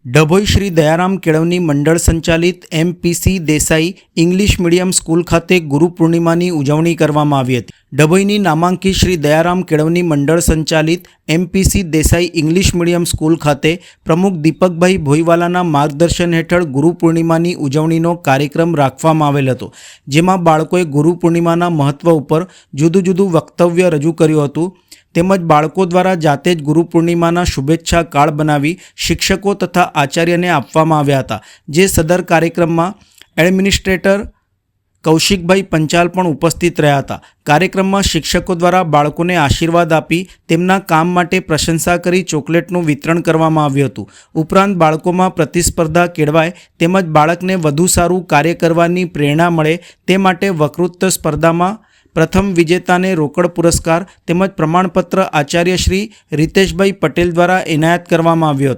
ડભોઈ શ્રી દયારામ કેળવણી મંડળ સંચાલિત MPC Desai English medium school ખાતે ગુરુ પૂર્ણિમાની ઉજવણી કરવામાં આવી હતી। ડભોઈની નામાંકિત શ્રી દયારામ કેળવણી મંડળ સંચાલિત MPC Desai English medium school ખાતે પ્રમુખ દીપકભાઈ ભોઈવાલાના માર્ગદર્શન હેઠળ ગુરુ પૂર્ણિમાની ઉજવણીનો કાર્યક્રમ રાખવામાં આવેલ હતો, જેમાં બાળકોએ ગુરુ પૂર્ણિમાના મહત્વ ઉપર જુદું જુદું વક્તવ્ય રજૂ કર્યું હતું। તેમજ બાળકો દ્વારા જાતે જ ગુરુ પૂર્ણિમાના શુભેચ્છા કાર્ડ બનાવી શિક્ષકો તથા આચાર્યને આપવામાં આવ્યા હતા, જે સદર કાર્યક્રમમાં એડમિનિસ્ટ્રેટર કૌશિકભાઈ પંચાલ પણ ઉપસ્થિત રહ્યા હતા। કાર્યક્રમમાં શિક્ષકો દ્વારા બાળકોને આશીર્વાદ આપી તેમના કામ માટે પ્રશંસા કરી ચોકલેટનું વિતરણ કરવામાં આવ્યું હતું। ઉપરાંત બાળકોમાં પ્રતિસ્પર્ધા કેળવાય તેમજ બાળકને વધુ સારું કાર્ય કરવાની પ્રેરણા મળે તે માટે વક્તૃત્વ સ્પર્ધામાં પ્રથમ વિજેતાને રોકડ પુરસ્કાર તેમજ પ્રમાણપત્ર આચાર્ય શ્રી રીતેશભાઈ પટેલ દ્વારા એનાયત કરવામાં આવ્યું હતું।